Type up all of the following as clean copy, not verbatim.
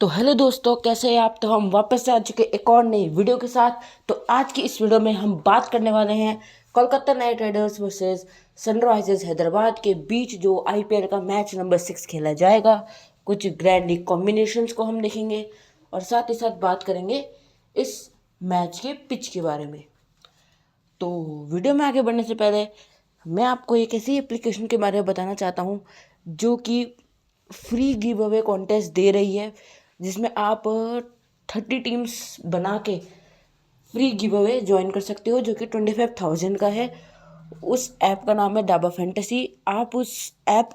तो हेलो दोस्तों, कैसे हैं आप। तो हम वापस से आ चुके एक और नई वीडियो के साथ। तो आज की इस वीडियो में हम बात करने वाले हैं Kolkata night Riders versus Sunrisers Hyderabad के बीच जो आईपीएल का मैच नंबर 6 खेला जाएगा। कुछ ग्रैंड लीग कॉम्बिनेशंस को हम देखेंगे और साथ ही साथ बात करेंगे इस मैच के पिच के बारे में। तो वीडियो में आगे बढ़ने से पहले मैं आपको एक ऐसी एप्लीकेशन के बारे में बताना चाहता हूँ जो कि फ्री गिव अवे कॉन्टेस्ट दे रही है, जिसमें आप 30 टीम्स बना के फ्री गिव अवे ज्वाइन कर सकते हो, जो कि 25,000 का है। उस ऐप का नाम है डाबा फैंटेसी। आप उस ऐप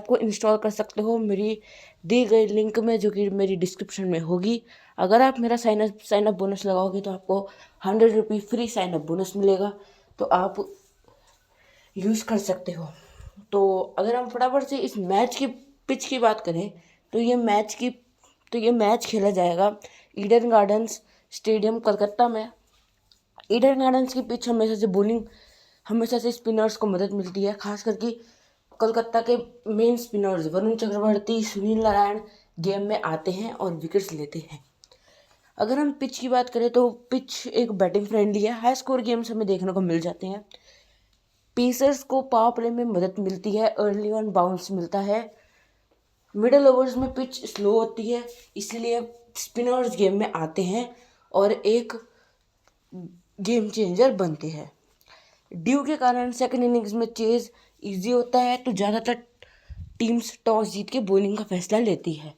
को इंस्टॉल कर सकते हो मेरी दी गई लिंक में, जो कि मेरी डिस्क्रिप्शन में होगी। अगर आप मेरा साइन अप बोनस लगाओगे तो आपको 100 रुपये फ्री साइन अप बोनस मिलेगा, तो आप यूज़ कर सकते हो। तो अगर हम फटाफट से इस मैच की पिच की बात करें तो ये मैच खेला जाएगा ईडन गार्डन्स स्टेडियम कोलकाता में। ईडन गार्डन्स की पिच हमेशा से स्पिनर्स को मदद मिलती है, खास करके कोलकाता के main spinners Varun Chakravarthy, Sunil Narayan game में आते हैं और विकेट्स लेते हैं। अगर हम पिच की बात करें तो पिच एक बैटिंग फ्रेंडली है। हाई स्कोर गेम्स हमें देखने को मिल जाते हैं। पेसर्स को पावर प्ले में मदद मिलती है, अर्ली ऑन बाउंस मिलता है। मिडल ओवर्स में पिच स्लो होती है, इसलिए स्पिनर्स गेम में आते हैं और एक गेम चेंजर बनते हैं। ड्यू के कारण सेकंड इनिंग्स में चेज इजी होता है, तो ज़्यादातर टीम्स टॉस जीत के बॉलिंग का फैसला लेती है।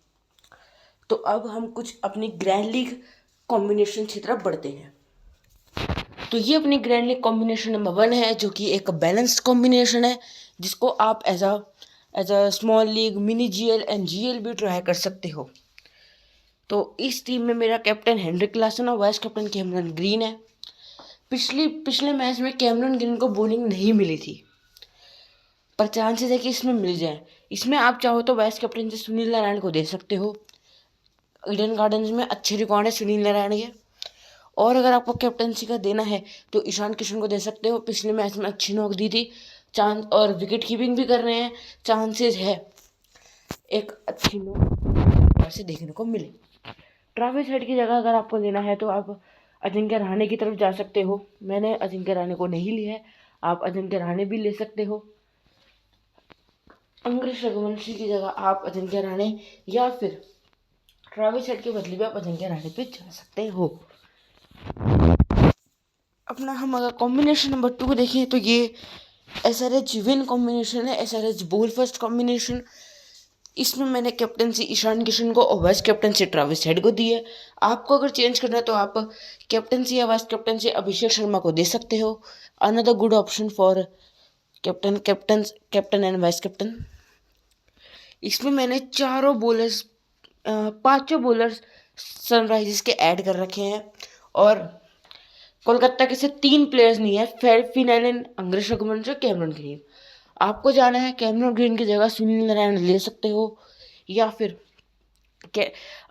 तो अब हम कुछ अपनी ग्रैंड लीग कॉम्बिनेशन की तरफ बढ़ते हैं। तो ये अपनी ग्रैंड लीग कॉम्बिनेशन नंबर 1 है, जो कि एक बैलेंस्ड कॉम्बिनेशन है, जिसको आप as a small league, mini GL and GL भी ट्राई कर सकते हो। तो इस टीम में मेरा कैप्टन हेनरिक क्लासन और वाइस कैप्टन कैमरन ग्रीन है। पिछले मैच में कैमरन ग्रीन को बॉलिंग नहीं मिली थी, पर चांसेस है कि इसमें मिल जाए। इसमें आप चाहो तो वाइस कैप्टन से सुनील नारायण को दे सकते हो। ईडन गार्डन्स में अच्छे रिकॉर्ड है सुनील नारायण के। और अगर आपको कैप्टनसी का देना है तो ईशान किशन को दे सकते हो। पिछले मैच में अच्छी नॉक दी थी, चांस और विकेट कीपिंग भी कर रहे हैं, चांसेस है एक अच्छी नॉक से देखने को मिले। ट्रेविस हेड की जगह अगर आपको लेना है तो आप अजिंक्य रहाणे की तरफ जा सकते हो। मैंने अजिंक्य रहाणे को नहीं लिया है, आप अजिंक्य रहाणे भी ले सकते हो। अंकुश रघुवंशी की जगह आप अजिंक्य रहाणे या फिर ट्रेविस हेड के बदले भी आप अजिंक्य रहाणे पे जा सकते हो। अपना हम अगर कॉम्बिनेशन नंबर 2 देखें तो ये एसआरएच विन कॉम्बिनेशन है, एसआरएच बॉल फर्स्ट कॉम्बिनेशन। इसमें मैंने कैप्टनसी ईशान किशन को और वाइस कैप्टनसी ट्रेविस हेड को दी है। आपको अगर चेंज करना है तो आप कैप्टनसी या वाइस कैप्टनसी अभिषेक शर्मा को दे सकते हो। Another good option for captain and vice captain. इसमें मैंने पांचों बॉलर्स सनराइजर्स के ऐड कर रखे हैं, और कोलकाता के सिर्फ 3 प्लेयर्स नहीं है, फिन एलन, अंकुश रघुवंशी और कैमरन ग्रीन। आपको जाना है कैमरन ग्रीन की जगह सुनील नारायण ले सकते हो, या फिर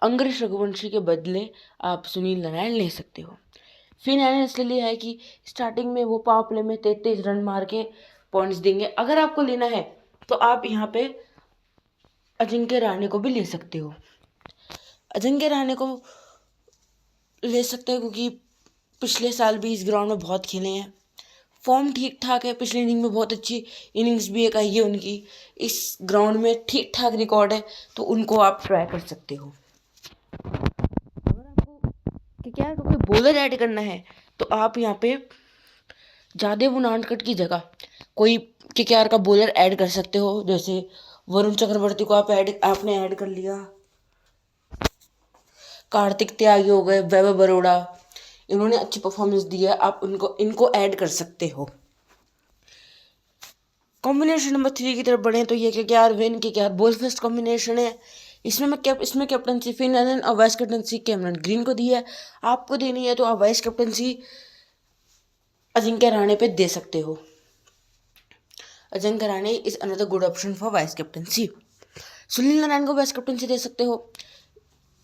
अंकुश रघुवंशी के बदले आप सुनील नारायण ले सकते हो। फिन एलन इसलिए है कि स्टार्टिंग में वो पावर प्ले में 33 रन मार के पॉइंट्स देंगे। अगर आपको लेना है तो आप यहाँ पे अजिंक्य रहाणे को भी ले सकते हो। अजिंक्य रहाणे को ले सकते हो क्योंकि पिछले साल भी इस ग्राउंड में बहुत खेले हैं, फॉर्म ठीक ठाक है। पिछली इनिंग में बहुत अच्छी इनिंग्स भी एक आई है उनकी। इस ग्राउंड में ठीक ठाक रिकॉर्ड है, तो उनको आप ट्राई कर सकते हो। अगर आपको केकेआर को कोई बॉलर ऐड करना है तो आप यहाँ पे जादेव उनादकट की जगह कोई केकेआर का बॉलर ऐड कर सकते हो। जैसे वरुण चक्रवर्ती को आपने ऐड कर लिया, कार्तिक त्यागी हो गए, वैभव बरोड़ा, इन्होंने अच्छी परफॉर्मेंस दी है, आप इनको ऐड कर सकते हो। कॉम्बिनेशन नंबर 3 की तरफ बढ़े तो ये KKR win KKR ball first combination है। इसमें कैप्टनसी फिन एलन और वाइस कैप्टनसी कैमरन ग्रीन को दी है। आपको देनी है तो आप वाइस कैप्टनसी अजिंक्य रहाणे पे दे सकते हो। Ajinkya Rahane is another good option for vice captaincy. Sunil Narayan को वाइस कैप्टनसी दे सकते हो,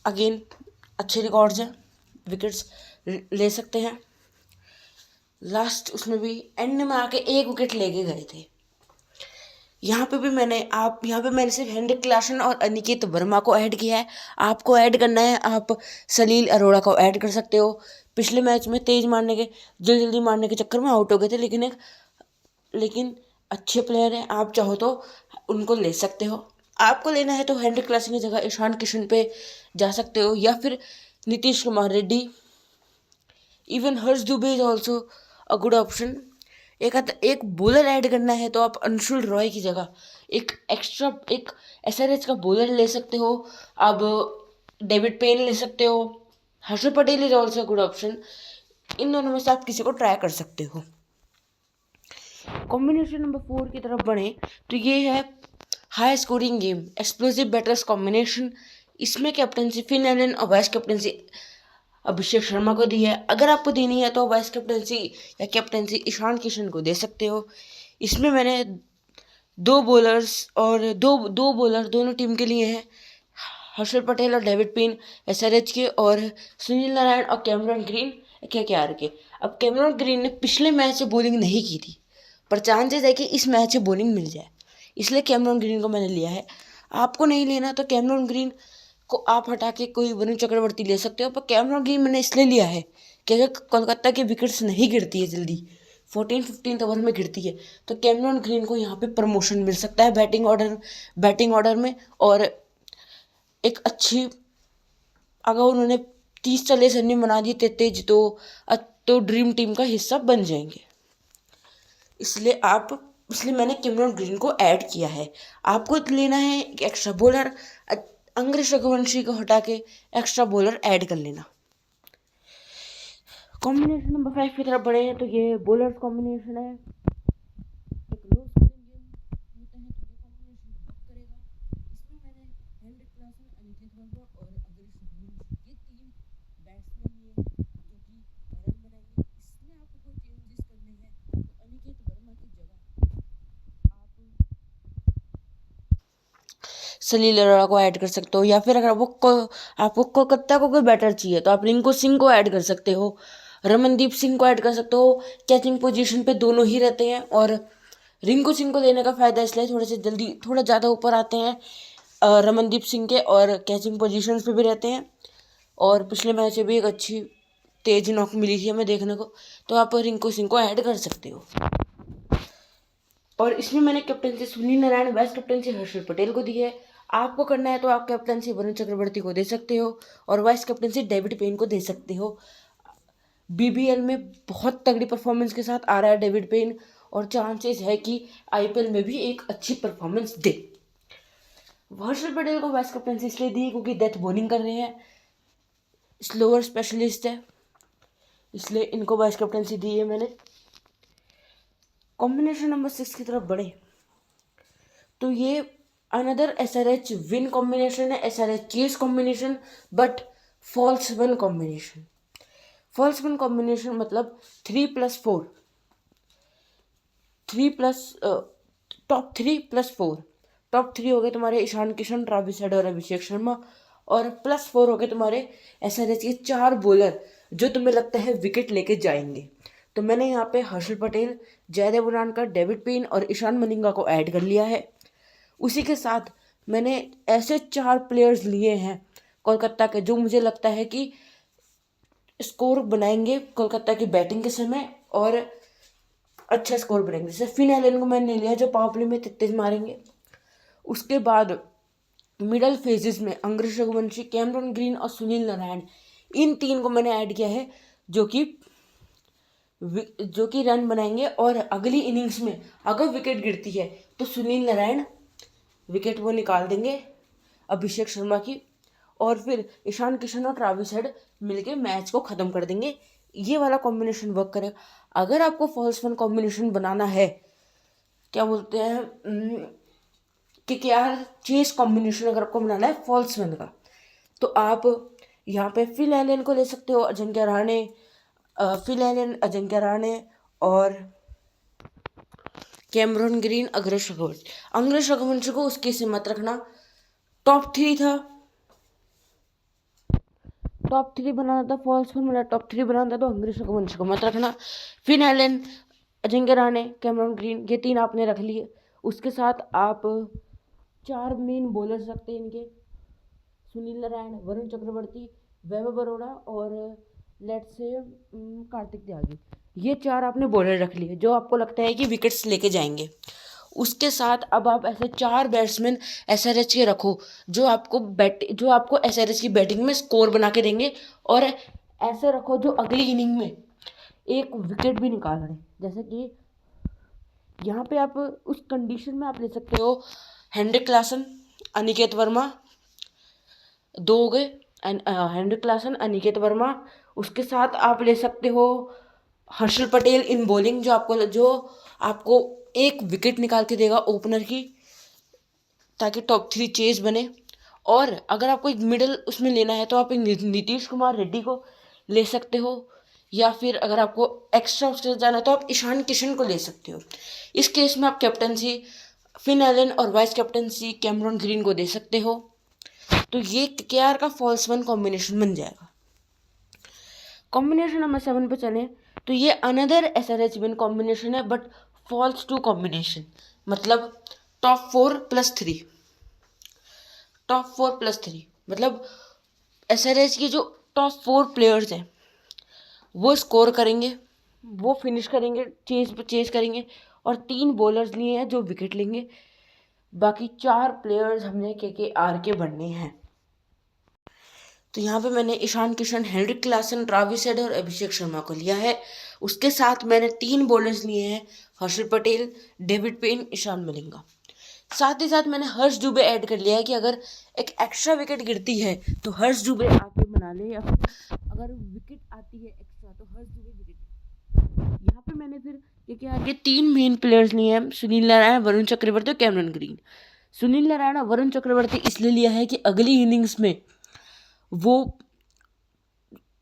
अगेन अच्छे रिकॉर्ड्स हैं, विकेट्स ले सकते हैं। लास्ट उसमें भी एंड में आके 1 विकेट लेके गए थे। यहाँ पे मैंने सिर्फ हेनरिक क्लासन और अनिकेत वर्मा को ऐड किया है। आपको ऐड करना है, आप सलील अरोड़ा को ऐड कर सकते हो। पिछले मैच में जल्दी जल्दी मारने के चक्कर में आउट हो गए थे, लेकिन अच्छे प्लेयर हैं, आप चाहो तो उनको ले सकते हो। आपको लेना है तो हेनरिक क्लासन की जगह ईशान किशन पे जा सकते हो, या फिर Nitish Kumar Reddy. Even Harsh Dubey is also a good option. एक बॉलर ऐड करना है तो आप अंशुल रॉय की जगह एक एसआरएच का बॉलर ले सकते हो। अब डेविड पेन ले सकते हो। Harshal Patel is also good option. इन दोनों में से आप किसी को ट्राई कर सकते हो। कॉम्बिनेशन नंबर 4 की तरफ बढ़े तो ये है high scoring game, explosive batters combination. इसमें कैप्टनसी फिन एलन और वाइस कैप्टनसी अभिषेक शर्मा को दी है। अगर आपको देनी है तो वाइस कैप्टनसी या कैप्टनसी ईशान किशन को दे सकते हो। इसमें मैंने दो बॉलर दोनों टीम के लिए हैं, हर्षल पटेल और डेविड पेन एसआरएच के, और सुनील नारायण और कैमरन ग्रीन केकेआर के। अब कैमरन ग्रीन ने पिछले मैच से बॉलिंग नहीं की थी, पर चांसेस है कि इस मैच से बॉलिंग मिल जाए, इसलिए कैमरन ग्रीन को मैंने लिया है। आपको नहीं लेना तो कैमरन ग्रीन को आप हटा के कोई वरुण चक्रवर्ती ले सकते हो, पर कैमरन ग्रीन मैंने इसलिए लिया है क्योंकि कोलकाता की विकेट्स नहीं गिरती है जल्दी, 14-15 ओवर में गिरती है, तो कैमरन ग्रीन को यहाँ पे प्रमोशन मिल सकता है बैटिंग ऑर्डर में। और एक अच्छी, अगर उन्होंने 30-40 रन बना दिए तेज तो ड्रीम टीम का हिस्सा बन जाएंगे। इसलिए मैंने कैमरन ग्रीन को ऐड किया है। आपको लेना है एक एक्स्ट्रा बॉलर, अंग्रेज रघुवंशी को हटा के एक्स्ट्रा बॉलर ऐड कर लेना। कॉम्बिनेशन नंबर 5 की तरफ बढ़े हैं तो ये बॉलर्स कॉम्बिनेशन है। एक लो स्कोरिंग गेम होता है तो ये कॉम्बिनेशन वर्क करेगा। इसमें मैंने हेनरिक क्लासन, अनिकेत वर्मा और अंग्रेज रघुवंशी, ये 3 बैट्समैन लिए जो कि रन बनाएंगे। इसमें आपको कोई चेंजेस करने हैं तो अनिकेत वर्मा की जगह आप सलील अरोड़ा को ऐड कर सकते हो, या फिर अगर आपको कोलकाता को कोई बैटर चाहिए तो आप रिंकू सिंह को ऐड कर सकते हो, रमनदीप सिंह को ऐड कर सकते हो। कैचिंग पोजीशन पे दोनों ही रहते हैं, और रिंकू सिंह को लेने का फ़ायदा इसलिए थोड़ा ज़्यादा ऊपर आते हैं रमनदीप सिंह के, और कैचिंग पोजीशंस पे भी रहते हैं। और पिछले मैच में भी एक अच्छी तेज नॉक मिली थी हमें देखने को, तो आप रिंकू सिंह को ऐड कर सकते हो। और इसमें मैंने captaincy Sunil Narayan, vice captaincy Harshal Patel को दी है। आपको करना है तो आप कैप्टनसी वरुण चक्रवर्ती को दे सकते हो, और वाइस कैप्टनसी डेविड पेन को दे सकते हो। बीबीएल में बहुत तगड़ी परफॉर्मेंस के साथ आ रहा है डेविड पेन, और चांसेस है कि आईपीएल में भी एक अच्छी परफॉर्मेंस दे। हर्षल पटेल को वाइस कैप्टनसी इसलिए दी क्योंकि डेथ बॉलिंग कर रहे हैं, स्लोअर स्पेशलिस्ट है, इसलिए इनको वाइस कैप्टनसी दी है मैंने। कॉम्बिनेशन नंबर 6 की तरफ बढ़े तो ये अनदर एसआरएच विन कॉम्बिनेशन है, SRH chase combination, but false one combination. False one combination मतलब 3+4, टॉप 3+4। टॉप 3 हो गए तुम्हारे ईशान किशन, ट्रेविस हेड और अभिषेक शर्मा, और +4 हो गए तुम्हारे एसआरएच के 4 बॉलर जो तुम्हें लगता है विकेट लेके जाएंगे। तो मैंने यहाँ पे हर्षल पटेल, जयदेव उनादकर, डेविड पेन और ईशान मलिंगा को ऐड कर लिया है। उसी के साथ मैंने ऐसे 4 प्लेयर्स लिए हैं कोलकाता के जो मुझे लगता है कि स्कोर बनाएंगे कोलकाता की बैटिंग के समय, और अच्छा स्कोर बनाएंगे। जैसे फिन एलन को मैंने लिया जो पावर प्ले में तेज मारेंगे। उसके बाद मिडल फेजेस में अंग्रेज रघुवंशी, कैमरन ग्रीन और सुनील नारायण, इन 3 को मैंने ऐड किया है जो कि रन बनाएंगे। और अगली इनिंग्स में अगर विकेट गिरती है तो सुनील नारायण विकेट वो निकाल देंगे अभिषेक शर्मा की, और फिर ईशान किशन और ट्रेविस हेड मिलके मैच को ख़त्म कर देंगे। ये वाला कॉम्बिनेशन वर्क करेगा। अगर आपको फॉल्स वन कॉम्बिनेशन बनाना है, क्या बोलते हैं कि क्या चेस कॉम्बिनेशन अगर आपको बनाना है फॉल्स वन का, तो आप यहाँ पे फिल एलन को ले सकते हो, अजिंक्य रहाणे और कैमरन ग्रीन, अंग्रेज रघुवंशी को उसके से मत रखना। टॉप 3 बनाना था फॉल्स वन, मतलब टॉप 3 बनाना था तो अंग्रेज रघुवंशी को मत रखना। Finn Allen, Ajinkya Rahane, Cameron green, ये 3 आपने रख लिए। उसके साथ आप 4 मेन बॉलर्स रखते हैं इनके, सुनील नारायण, वरुण चक्रवर्ती, वैभव बरोड़ा और लेट्स से कार्तिक त्यागी। ये 4 आपने बॉलर रख लिए जो आपको लगता है कि विकेट्स लेके जाएंगे। उसके साथ अब आप ऐसे 4 बैट्समैन एसआरएच के रखो जो आपको एसआरएच की बैटिंग में स्कोर बना के देंगे, और ऐसे रखो जो अगली इनिंग में एक विकेट भी निकाल रहे हैं। जैसे कि यहाँ पे आप उस कंडीशन में आप ले सकते हो हेनरिक क्लासन, अनिकेत वर्मा, 2 हो गए, हेनरिक क्लासन, अनिकेत वर्मा। उसके साथ आप ले सकते हो हर्षल पटेल इन बॉलिंग जो आपको एक विकेट निकाल के देगा ओपनर की, ताकि टॉप 3 चेज बने। और अगर आपको एक मिडल उसमें लेना है तो आप एक नीतीश कुमार रेड्डी को ले सकते हो, या फिर अगर आपको एक्स्ट्रा उसके साथ जाना है तो आप ईशान किशन को ले सकते हो। इस केस में आप कैप्टनसी फिन एलन और वाइस कैप्टनसी कैमरॉन ग्रीन को दे सकते हो। तो ये केकेआर का फॉल्स 1 कॉम्बिनेशन बन जाएगा। कॉम्बिनेशन नंबर 7 पे चलें तो ये अनदर एसआरएच विन कॉम्बिनेशन है, बट फॉल्स 2 कॉम्बिनेशन, मतलब टॉप 4+3। टॉप 4+3 मतलब एसआरएच की जो टॉप 4 प्लेयर्स हैं वो स्कोर करेंगे, वो फिनिश करेंगे, चेज करेंगे, और 3 बॉलर्स लिए हैं जो विकेट लेंगे। बाकी 4 प्लेयर्स हमने केकेआर के बनने हैं। तो यहाँ पे मैंने Ishan Kishan, Heinrich Klaasen, Travis Head और अभिषेक शर्मा को लिया है। उसके साथ मैंने 3 बॉलर्स लिए हैं, हर्षल पटेल, डेविड पेन, ईशान मलिंगा। साथ ही साथ मैंने हर्ष दुबे ऐड कर लिया है कि अगर एक एक्स्ट्रा विकेट गिरती है तो हर्ष दुबे आके बना ले, या फिर अगर विकेट आती है एक्स्ट्रा तो हर्ष दुबे विकेट। यहाँ पे मैंने फिर क्योंकि आगे 3 मेन प्लेयर्स लिए हैं, सुनील नारायण, वरुण चक्रवर्ती और कैमरॉन ग्रीन। सुनील नारायण और वरुण चक्रवर्ती इसलिए लिया है कि अगली इनिंग्स में वो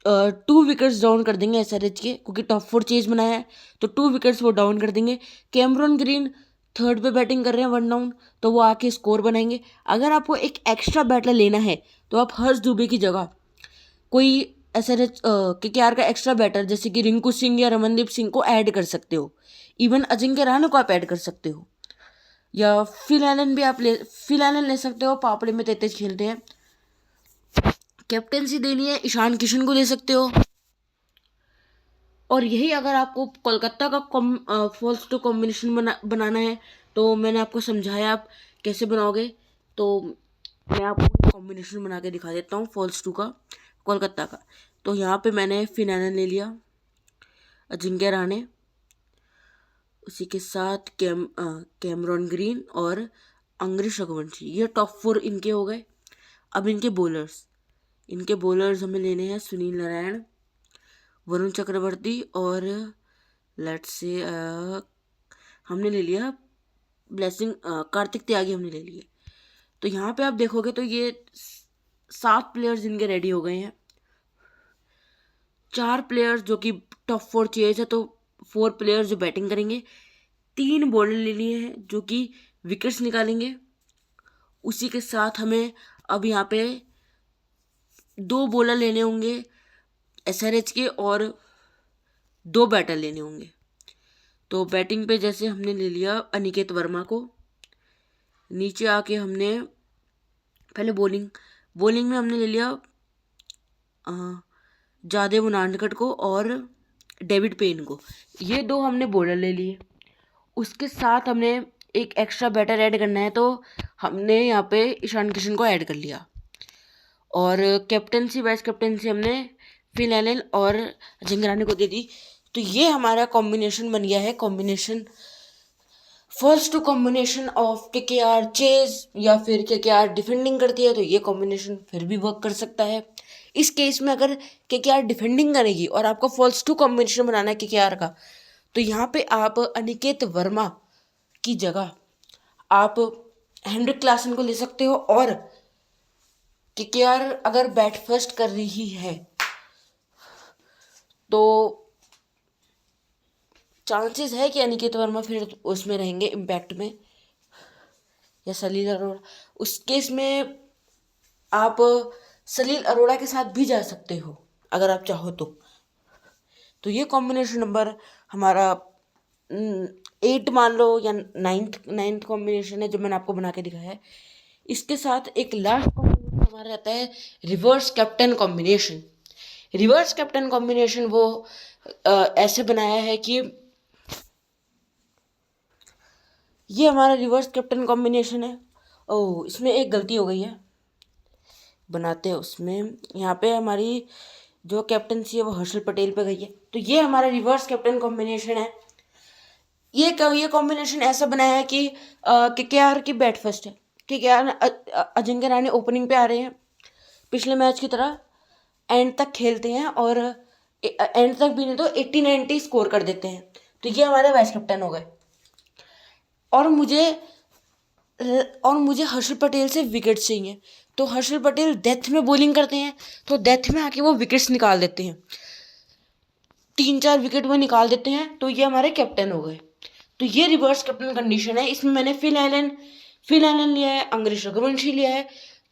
2 विकेट्स डाउन कर देंगे एसआरएच के, क्योंकि टॉप 4 चेज बनाया है तो 2 विकेट्स वो डाउन कर देंगे। कैमरॉन ग्रीन 3rd पे बैटिंग कर रहे हैं 1 डाउन, तो वो आके स्कोर बनाएंगे। अगर आपको एक एक्स्ट्रा बैटर लेना है तो आप हर्ष दुबे की जगह कोई एसआरएच केकेआर का एक्स्ट्रा बैटर जैसे कि रिंकू सिंह या रमनदीप सिंह को ऐड कर सकते हो। इवन अजिंक्य रहाणे को आप ऐड कर सकते हो, या फिल एलन ले सकते हो, पापड़े में 33 खेलते हैं। कैप्टेंसी देनी है ईशान किशन को दे सकते हो। और यही अगर आपको कोलकाता का फॉल्स 2 कॉम्बिनेशन बनाना है तो मैंने आपको समझाया आप कैसे बनाओगे। तो मैं आपको कॉम्बिनेशन बना के दिखा देता हूँ फॉल्स 2 का कोलकाता का। तो यहाँ पे मैंने फिन एलन ले लिया, अजिंक्य रहाणे, उसी के साथ कैमरॉन ग्रीन और अंग्रेज रघुवंशी। ये टॉप 4 इनके हो गए। अब इनके बॉलर्स हमें लेने हैं सुनील नारायण, वरुण चक्रवर्ती और लेट्स से हमने ले लिया कार्तिक त्यागी हमने ले लिए। तो यहाँ पे आप देखोगे तो ये 7 प्लेयर्स इनके रेडी हो गए हैं। 4 प्लेयर्स जो कि टॉप 4 चेज है, तो 4 प्लेयर्स जो बैटिंग करेंगे, 3 बॉलर ले लिए हैं जो कि विकेट्स निकालेंगे। उसी के साथ हमें अब यहाँ पे 2 बॉलर लेने होंगे एसआरएच के और 2 बैटर लेने होंगे। तो बैटिंग पे जैसे हमने ले लिया अनिकेत वर्मा को, नीचे आके हमने पहले बॉलिंग में हमने ले लिया जादेव उनाडकट को और डेविड पेन को। ये 2 हमने बॉलर ले लिए। उसके साथ हमने एक एक्स्ट्रा बैटर ऐड करना है, तो हमने यहाँ पे ईशान किशन को ऐड कर लिया। और कैप्टनसी वाइस कैप्टनसी हमने फिन एलन और अजिंक्य रहाणे को दे दी। तो ये हमारा कॉम्बिनेशन बन गया है, combination first 2 combination of KKR chase, या फिर केकेआर डिफेंडिंग करती है तो ये कॉम्बिनेशन फिर भी वर्क कर सकता है। इस केस में अगर केकेआर डिफेंडिंग करेगी और आपको फॉल्स 2 कॉम्बिनेशन बनाना है केकेआर का, तो यहाँ पे आप अनिकेत वर्मा की जगह आप हेनरिक क्लासन को ले सकते हो। और केकेआर अगर बैट फर्स्ट कर रही है तो चांसेस है कि अनिकेत वर्मा फिर उसमें रहेंगे इम्पैक्ट में, या सलील अरोड़ा। उस केस में आप सलील अरोड़ा के साथ भी जा सकते हो अगर आप चाहो तो। ये कॉम्बिनेशन नंबर हमारा 8 मान लो या नाइन्थ कॉम्बिनेशन है जो मैंने आपको बना के दिखाया है। इसके साथ एक लास्ट कॉम्बिनेशन हमारा रहता है reverse captain combination. Reverse captain combination वो ऐसे बनाया है कि ये हमारा रिवर्स कैप्टन कॉम्बिनेशन है। ओह, इसमें एक गलती हो गई है, बनाते हैं उसमें। यहाँ पे हमारी जो कैप्टनसी है वो हर्षल पटेल पे गई है। तो ये हमारा रिवर्स कैप्टन कॉम्बिनेशन है। ये कॉम्बिनेशन ऐसा बनाया है कि केकेआर की बैट फर्स्ट है। केकेआर अजिंक्य रहाणे ओपनिंग पे आ रहे हैं पिछले मैच की तरह, एंड तक खेलते हैं और एंड तक भी नहीं तो 80-90 स्कोर कर देते हैं। तो ये हमारे वाइस कैप्टन हो गए। और मुझे हर्षल पटेल से विकेट चाहिए। तो हर्षल पटेल डेथ में बॉलिंग करते हैं, तो डेथ में आके वो विकेट्स निकाल देते हैं, 3-4 विकेट वो निकाल देते हैं। तो ये हमारे कैप्टन हो गए। तो ये रिवर्स कैप्टन कंडीशन है। इसमें मैंने फिल एलन लिया है, अंग्रेज रघुवंशी लिया है,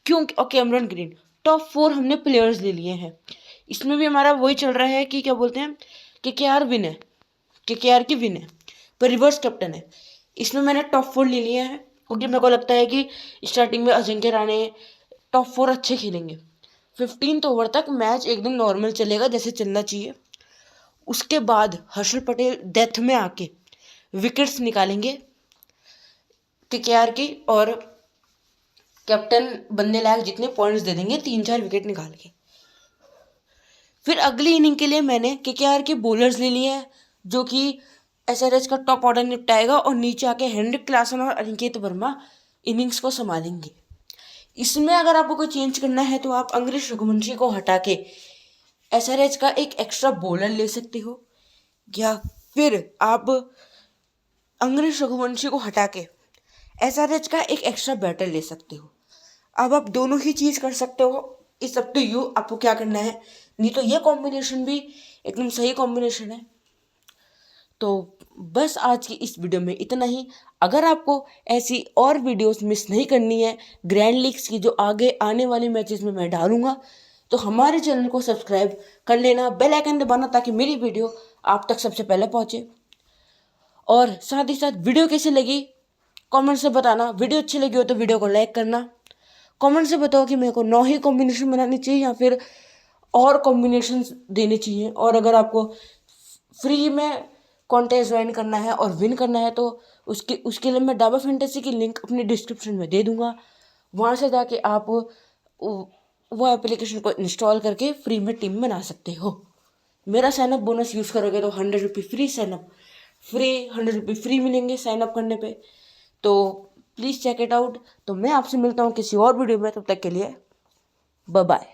क्योंकि और कैमरन ग्रीन, टॉप 4 हमने प्लेयर्स ले लिए हैं। इसमें भी हमारा वही चल रहा है कि क्या बोलते हैं, केकेआर विन है, केकेआर की विन है, पर रिवर्स कैप्टन है। इसमें मैंने टॉप 4 ले लिए हैं क्योंकि मेरे को लगता है कि स्टार्टिंग में अजिंक्य रहाणे टॉप 4 अच्छे खेलेंगे। 15th ओवर तक मैच एकदम नॉर्मल चलेगा जैसे चलना चाहिए। उसके बाद हर्षल पटेल डेथ में आके विकेट्स निकालेंगे केकेआर की, और कैप्टन बनने लायक जितने पॉइंट्स दे देंगे, 3-4 विकेट निकाल के। फिर अगली इनिंग के लिए मैंने केकेआर के बॉलर्स ले लिए हैं जो कि एसआरएच का टॉप ऑर्डर निपटाएगा, और नीचे आके हेनरिक क्लासन और अनिकेत वर्मा इनिंग्स को संभालेंगे। इसमें अगर आपको कोई चेंज करना है तो आप अंग्रेज रघुवंशी को हटा के एसआरएच का एक एक्स्ट्रा बॉलर ले सकते हो, या फिर आप अंग्रेज रघुवंशी को हटा के एसआरएच का एक एक्स्ट्रा बैटर ले सकते हो। अब आप दोनों ही चीज़ कर सकते हो, इट्स अप टू यू, आपको क्या करना है। नहीं तो ये कॉम्बिनेशन भी एकदम सही कॉम्बिनेशन है। तो बस आज की इस वीडियो में इतना ही। अगर आपको ऐसी और वीडियोस मिस नहीं करनी है ग्रैंड लीग्स की, जो आगे आने वाले मैचेस में मैं डालूंगा, तो हमारे चैनल को सब्सक्राइब कर लेना, बेल आइकन दबाना, ताकि मेरी वीडियो आप तक सबसे पहले पहुंचे। और साथ ही साथ वीडियो कैसी लगी कमेंट से बताना। वीडियो अच्छी लगी हो तो वीडियो को लाइक करना। कमेंट से बताओ कि मेरे को 9 ही कॉम्बिनेशन बनानी चाहिए या फिर और कॉम्बिनेशन देने चाहिए। और अगर आपको फ्री में कॉन्टेस्ट ज्वाइन करना है और विन करना है तो उसके लिए मैं डाबा फैंटेसी की लिंक अपनी डिस्क्रिप्शन में दे दूंगा। वहाँ से जाके आप वो एप्लीकेशन को इंस्टॉल करके फ्री में टीम बना सकते हो। मेरा साइनअप बोनस यूज़ करोगे तो 100 रुपये फ्री साइनअप, 100 रुपये फ्री मिलेंगे साइनअप करने पे। तो प्लीज़ चेक इट आउट। तो मैं आपसे मिलता हूँ किसी और वीडियो में, तब तक के लिए बाय बाय।